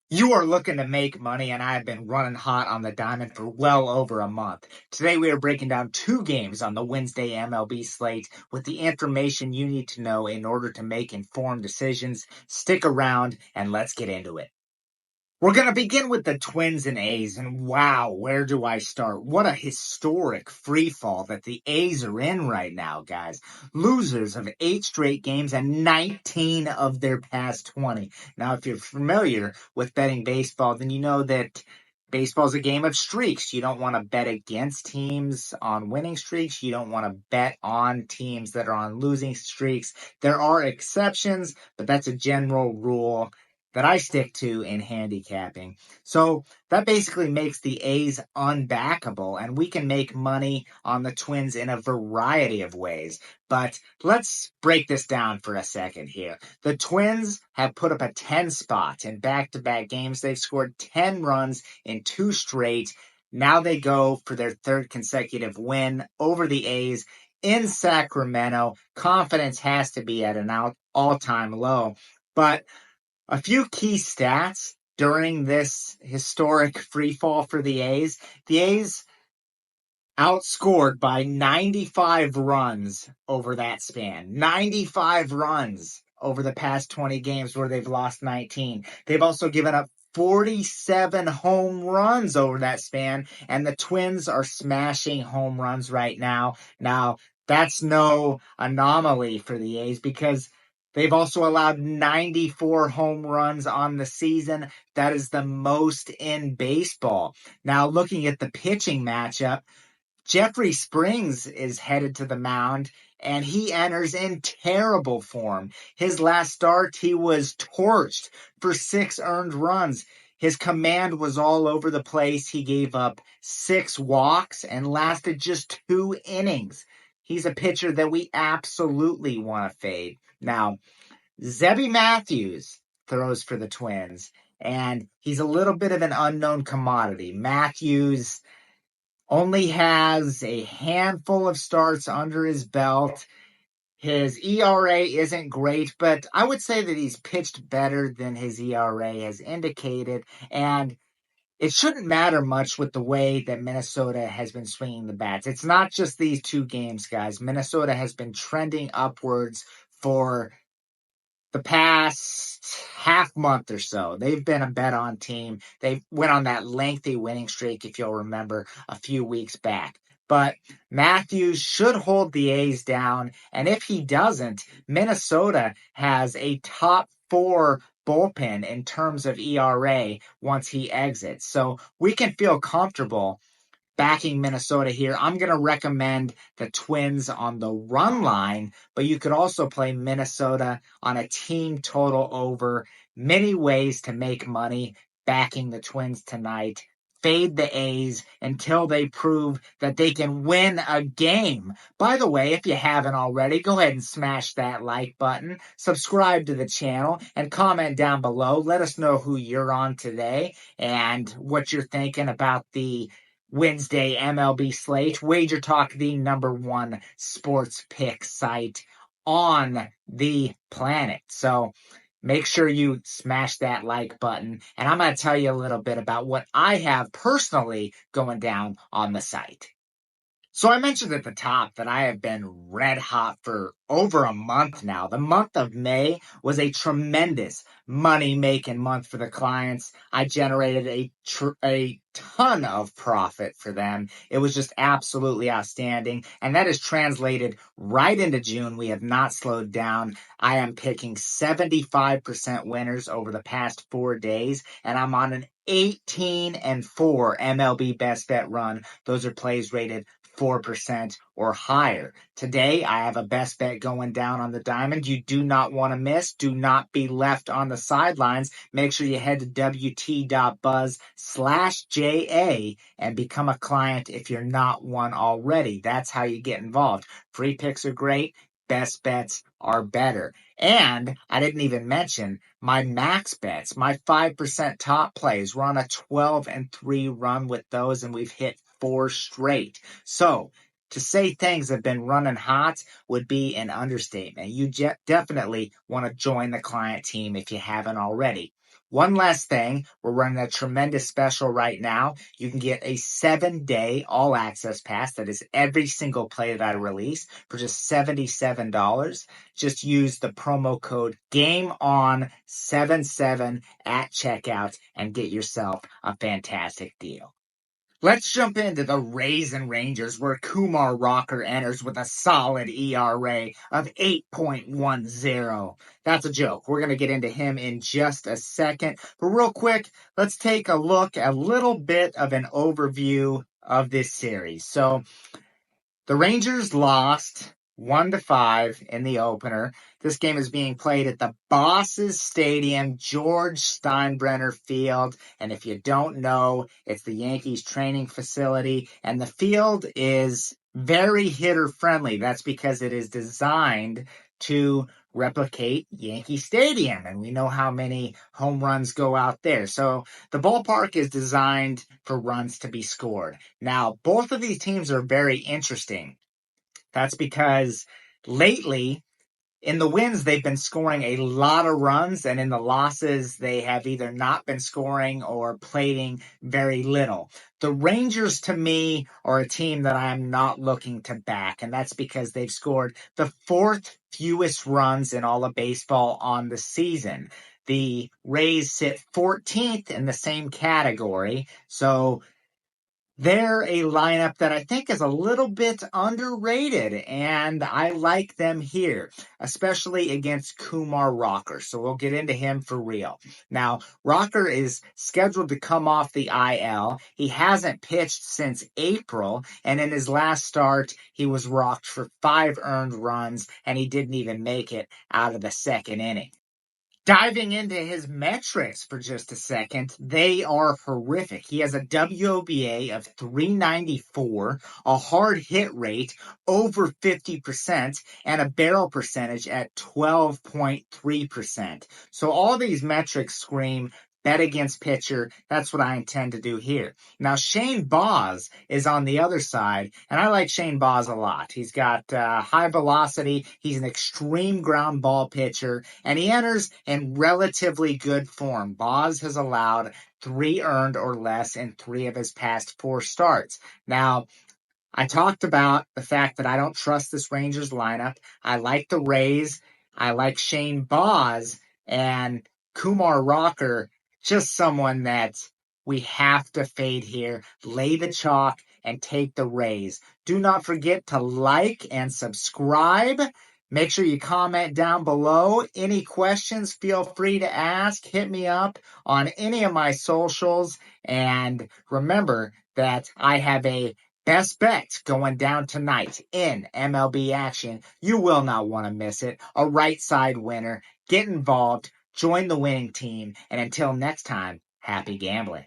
You are looking to make money, and I have been running hot on the diamond for well over a month. Today, we are breaking down two games on the Wednesday MLB slate with the information you need to know in order to make informed decisions. Stick around, and let's get into it. We're going to begin with the Twins and A's, and wow, where do I start? What a historic free fall that the A's are in right now, guys. Losers of 8 straight games and 19 of their past 20. Now, if you're familiar with betting baseball, then you know that baseball is a game of streaks. You don't want to bet against teams on winning streaks. You don't want to bet on teams that are on losing streaks. There are exceptions, but that's a general rule that I stick to in handicapping. So that basically makes the A's unbackable, and we can make money on the Twins in a variety of ways. But let's break this down for a second here. The Twins have put up a 10 spot in back-to-back games. They've scored 10 runs in 2 straight. Now they go for their third consecutive win over the A's in Sacramento. Confidence has to be at an all-time low. But a few key stats during this historic free fall for the A's. The A's outscored by 95 runs over that span. 95 runs over the past 20 games where they've lost 19. They've also given up 47 home runs over that span, and the Twins are smashing home runs right now. Now, that's no anomaly for the A's because they've also allowed 94 home runs on the season. That is the most in baseball. Now, looking at the pitching matchup, Jeffrey Springs is headed to the mound, and he enters in terrible form. His last start, he was torched for 6 earned runs. His command was all over the place. He gave up 6 walks and lasted just 2 innings. He's a pitcher that we absolutely want to fade. Now, Zebby Matthews throws for the Twins, and he's a little bit of an unknown commodity. Matthews only has a handful of starts under his belt. His ERA isn't great, but I would say that he's pitched better than his ERA has indicated, and it shouldn't matter much with the way that Minnesota has been swinging the bats. It's not just these 2 games, guys. Minnesota has been trending upwards for the past half month or so. They've been a bet on team. They went on that lengthy winning streak, if you'll remember, a few weeks back. But Matthews should hold the A's down, and if he doesn't, Minnesota has a top 4 bullpen in terms of ERA once he exits. So we can feel comfortable backing Minnesota here. I'm going to recommend the Twins on the run line, but you could also play Minnesota on a team total over. Many ways to make money backing the Twins tonight. Fade the A's until they prove that they can win a game. By the way, if you haven't already, go ahead and smash that like button, subscribe to the channel, and comment down below. Let us know who you're on today and what you're thinking about the Wednesday MLB slate. WagerTalk, the #1 sports pick site on the planet. So make sure you smash that like button. And I'm going to tell you a little bit about what I have personally going down on the site. So I mentioned at the top that I have been red hot for over a month now. The month of May was a tremendous money-making month for the clients. I generated a ton of profit for them. It was just absolutely outstanding, and that is translated right into June. We have not slowed down. I am picking 75% winners over the past 4 days, and I'm on an 18-4 MLB best bet run. Those are plays rated 4% or higher. Today, I have a best bet going down on the diamond. You do not want to miss. Do not be left on the sidelines. Make sure you head to wt.buzz/JA and become a client if you're not one already. That's how you get involved. Free picks are great. Best bets are better. And I didn't even mention my max bets, my 5% top plays. We're on a 12-3 run with those, and we've hit 4 straight. So to say things have been running hot would be an understatement. You definitely want to join the client team if you haven't already. One last thing, we're running a tremendous special right now. You can get a 7-day all access pass. That is every single play that I release for just $77. Just use the promo code GameOn77 at checkout and get yourself a fantastic deal. Let's jump into the Rays and Rangers, where Kumar Rocker enters with a solid ERA of 8.10. That's a joke. We're going to get into him in just a second. But real quick, let's take a look at a little bit of an overview of this series. So the Rangers lost 1-5 in the opener. This game is being played at the Bosses Stadium, George Steinbrenner Field. And if you don't know, it's the Yankees training facility. And the field is very hitter friendly. That's because it is designed to replicate Yankee Stadium. And we know how many home runs go out there. So the ballpark is designed for runs to be scored. Now, both of these teams are very interesting. That's because lately, in the wins, they've been scoring a lot of runs, and in the losses, they have either not been scoring or plating very little. The Rangers, to me, are a team that I'm not looking to back, and that's because they've scored the fourth fewest runs in all of baseball on the season. The Rays sit 14th in the same category, so they're a lineup that I think is a little bit underrated, and I like them here, especially against Kumar Rocker. So we'll get into him for real. Now, Rocker is scheduled to come off the IL. He hasn't pitched since April, and in his last start, he was rocked for 5 earned runs, and he didn't even make it out of the second inning. Diving into his metrics for just a second, they are horrific. He has a WOBA of 394, a hard hit rate over 50%, and a barrel percentage at 12.3%. So all these metrics scream bet against pitcher. That's what I intend to do here. Now, Shane Baz is on the other side, and I like Shane Baz a lot. He's got high velocity. He's an extreme ground ball pitcher, and he enters in relatively good form. Baz has allowed 3 earned or less in 3 of his past 4 starts. Now, I talked about the fact that I don't trust this Rangers lineup. I like the Rays. I like Shane Baz, and Kumar Rocker, just someone that we have to fade here. Lay the chalk and take the Rays. Do not forget to like and subscribe. Make sure you comment down below. Any questions, feel free to ask. Hit me up on any of my socials. And remember that I have a best bet going down tonight in MLB action. You will not want to miss it. A right side winner. Get involved. Join the winning team. And until next time, happy gambling.